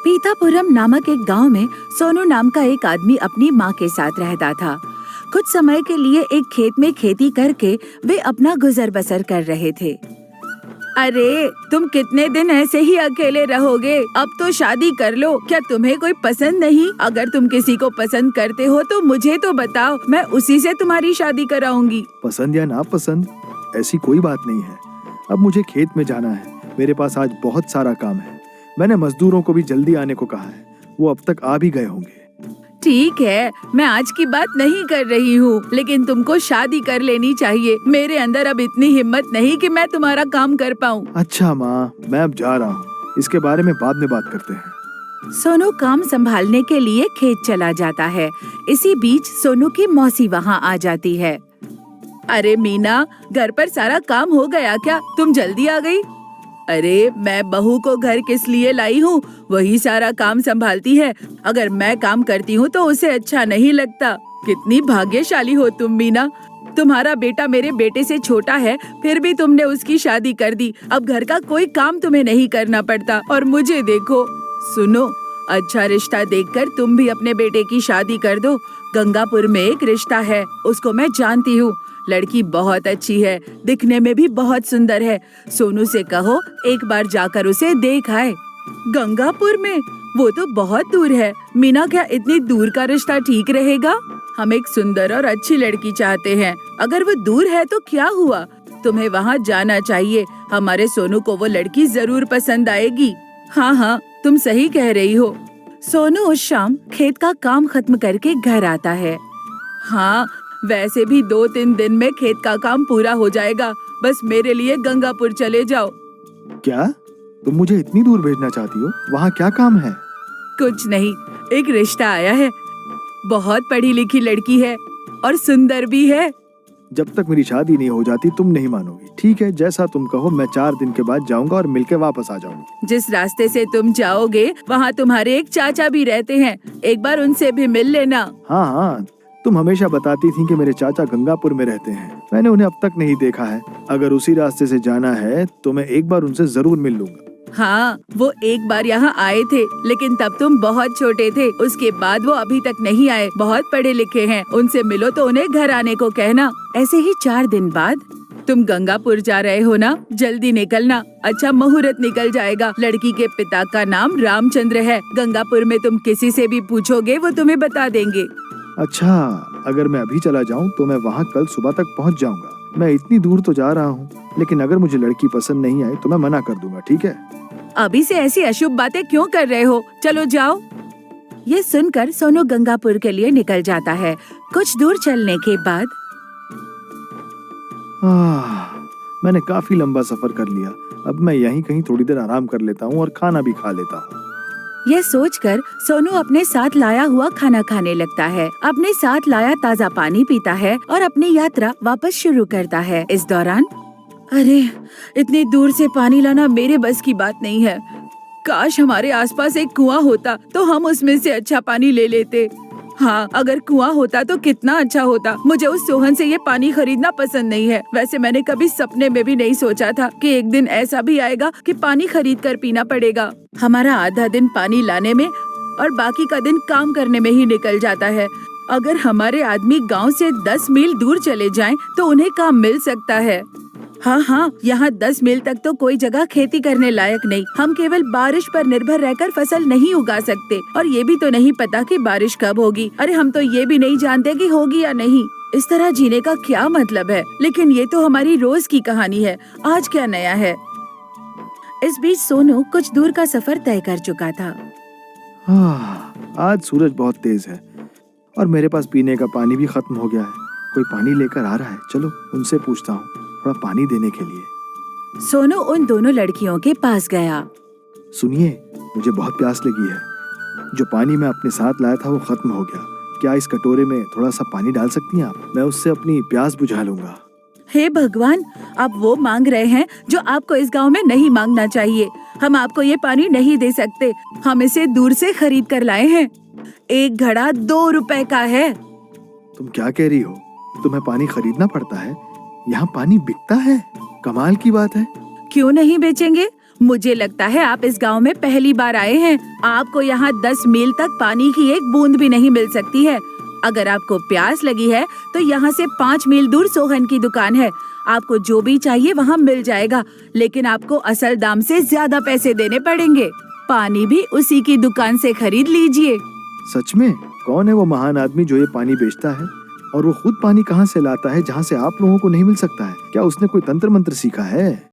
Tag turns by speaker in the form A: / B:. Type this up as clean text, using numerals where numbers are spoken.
A: पीतापुरम नामक एक गांव में सोनू नाम का एक आदमी अपनी माँ के साथ रहता था। कुछ समय के लिए एक खेत में खेती करके वे अपना गुजर बसर कर रहे थे। अरे तुम कितने दिन ऐसे ही अकेले रहोगे? अब तो शादी कर लो। क्या तुम्हें कोई पसंद नहीं? अगर तुम किसी को पसंद करते हो तो मुझे तो बताओ, मैं उसी से तुम्हारी शादी कराऊंगी।
B: पसंद या ना पसंद ऐसी कोई बात नहीं है। अब मुझे खेत में जाना है। मेरे पास आज बहुत सारा काम है। मैंने मजदूरों को भी जल्दी आने को कहा है। वो अब तक आ भी गए होंगे।
A: ठीक है, मैं आज की बात नहीं कर रही हूँ, लेकिन तुमको शादी कर लेनी चाहिए। मेरे अंदर अब इतनी हिम्मत नहीं कि मैं तुम्हारा काम कर पाऊँ।
B: अच्छा माँ, मैं अब जा रहा हूँ। इसके बारे में बाद में बात करते हैं।
A: सोनू काम संभालने के लिए खेत चला जाता है। इसी बीच सोनू की मौसी वहाँ आ जाती है। अरे मीना, घर पर सारा काम हो गया क्या? तुम जल्दी आ गई। अरे मैं बहू को घर किस लिए लाई हूँ? वही सारा काम संभालती है। अगर मैं काम करती हूँ तो उसे अच्छा नहीं लगता। कितनी भाग्यशाली हो तुम मीना। तुम्हारा बेटा मेरे बेटे से छोटा है, फिर भी तुमने उसकी शादी कर दी। अब घर का कोई काम तुम्हें नहीं करना पड़ता और मुझे देखो। सुनो, अच्छा रिश्ता देखकर तुम भी अपने बेटे की शादी कर दो। गंगापुर में एक रिश्ता है, उसको मैं जानती हूँ। लड़की बहुत अच्छी है, दिखने में भी बहुत सुंदर है। सोनू से कहो एक बार जाकर उसे देख आए। गंगापुर में? वो तो बहुत दूर है। मीना, क्या इतनी दूर का रिश्ता ठीक रहेगा? हम एक सुंदर और अच्छी लड़की चाहते हैं। अगर वो दूर है तो क्या हुआ? तुम्हें वहाँ जाना चाहिए। हमारे सोनू को वो लड़की जरूर पसंद आएगी। हाँ हाँ, तुम सही कह रही हो। सोनू उस शाम खेत का काम खत्म करके घर आता है। हाँ, वैसे भी 2-3 दिन में खेत का काम पूरा हो जाएगा। बस मेरे लिए गंगापुर चले जाओ।
B: क्या तुम मुझे इतनी दूर भेजना चाहती हो? वहाँ क्या काम है?
A: कुछ नहीं, एक रिश्ता आया है। बहुत पढ़ी लिखी लड़की है और सुंदर भी है।
B: जब तक मेरी शादी नहीं हो जाती तुम नहीं मानोगी। ठीक है, जैसा तुम कहो। मैं 4 दिन के बाद जाऊंगा और मिलके वापस आ जाऊंगी।
A: जिस रास्ते से तुम जाओगे वहाँ तुम्हारे एक चाचा भी रहते हैं। एक बार उनसे भी मिल लेना।
B: हाँ हाँ, तुम हमेशा बताती थी कि मेरे चाचा गंगापुर में रहते हैं। मैंने उन्हें अब तक नहीं देखा है। अगर उसी रास्ते से जाना है तो मैं एक बार उनसे जरूर मिल लूंगा।
A: हाँ, वो एक बार यहाँ आए थे, लेकिन तब तुम बहुत छोटे थे। उसके बाद वो अभी तक नहीं आए। बहुत पढ़े लिखे हैं, उनसे मिलो तो उन्हें घर आने को कहना। ऐसे ही 4 दिन बाद तुम गंगापुर जा रहे हो ना? जल्दी निकलना, अच्छा मुहूर्त निकल जाएगा। लड़की के पिता का नाम रामचंद्र है। गंगापुर में तुम किसी से भी पूछोगे वो तुम्हें बता देंगे।
B: अच्छा, अगर मैं अभी चला जाऊं तो मैं वहां कल सुबह तक पहुंच जाऊंगा। मैं इतनी दूर तो जा रहा हूं, लेकिन अगर मुझे लड़की पसंद नहीं आई तो मैं मना कर दूंगा। ठीक है?
A: अभी से ऐसी अशुभ बातें क्यों कर रहे हो? चलो जाओ। ये सुनकर सोनू गंगापुर के लिए निकल जाता है। कुछ दूर चलने के बाद
B: मैंने काफी लंबा सफर कर लिया। अब मैं यहीं कहीं थोड़ी देर आराम कर लेता हूँ और खाना भी खा लेता हूँ।
A: यह सोचकर सोनू अपने साथ लाया हुआ खाना खाने लगता है। अपने साथ लाया ताज़ा पानी पीता है और अपनी यात्रा वापस शुरू करता है। इस दौरान अरे, इतनी दूर से पानी लाना मेरे बस की बात नहीं है। काश हमारे आसपास एक कुआं होता तो हम उसमें से अच्छा पानी ले लेते। हाँ, अगर कुआं होता तो कितना अच्छा होता। मुझे उस सोहन से ये पानी खरीदना पसंद नहीं है। वैसे मैंने कभी सपने में भी नहीं सोचा था कि एक दिन ऐसा भी आएगा कि पानी खरीद कर पीना पड़ेगा। हमारा आधा दिन पानी लाने में और बाकी का दिन काम करने में ही निकल जाता है। अगर हमारे आदमी गांव से 10 मील दूर चले जाएं तो उन्हें काम मिल सकता है। हाँ, यहाँ 10 मील तक तो कोई जगह खेती करने लायक नहीं। हम केवल बारिश पर निर्भर रहकर फसल नहीं उगा सकते और ये भी तो नहीं पता कि बारिश कब होगी। अरे हम तो ये भी नहीं जानते कि होगी या नहीं। इस तरह जीने का क्या मतलब है? लेकिन ये तो हमारी रोज की कहानी है। आज क्या नया है? इस बीच सोनू कुछ दूर का सफर तय कर चुका था।
B: आज सूरज बहुत तेज है और मेरे पास पीने का पानी भी खत्म हो गया है। कोई पानी लेकर आ रहा है, चलो उनसे पूछता हूँ थोड़ा पानी देने के लिए।
A: सोनू उन दोनों लड़कियों के पास गया।
B: सुनिए, मुझे बहुत प्यास लगी है। जो पानी मैं अपने साथ लाया था वो खत्म हो गया। क्या इस कटोरे में थोड़ा सा पानी डाल सकती हैं आप? मैं उससे अपनी प्यास बुझा लूंगा।
A: हे भगवान, आप वो मांग रहे हैं जो आपको इस गांव में नहीं मांगना चाहिए। हम आपको ये पानी नहीं दे सकते। हम इसे दूर से खरीद कर लाए हैं। एक घड़ा 2 रुपए का है।
B: तुम क्या कह रही हो? तुम्हें पानी खरीदना पड़ता है? यहाँ पानी बिकता है? कमाल की बात है।
A: क्यों नहीं बेचेंगे? मुझे लगता है आप इस गांव में पहली बार आए हैं। आपको यहाँ 10 मील तक पानी की एक बूंद भी नहीं मिल सकती है। अगर आपको प्यास लगी है तो यहाँ से 5 मील दूर सोहन की दुकान है। आपको जो भी चाहिए वहाँ मिल जाएगा, लेकिन आपको असल दाम से ज्यादा पैसे देने पड़ेंगे। पानी भी उसी की दुकान से खरीद लीजिए।
B: सच में? कौन है वो महान आदमी जो ये पानी बेचता है? और वो खुद पानी कहाँ से लाता है जहाँ से आप लोगों को नहीं मिल सकता है? क्या उसने कोई तंत्र मंत्र सीखा है?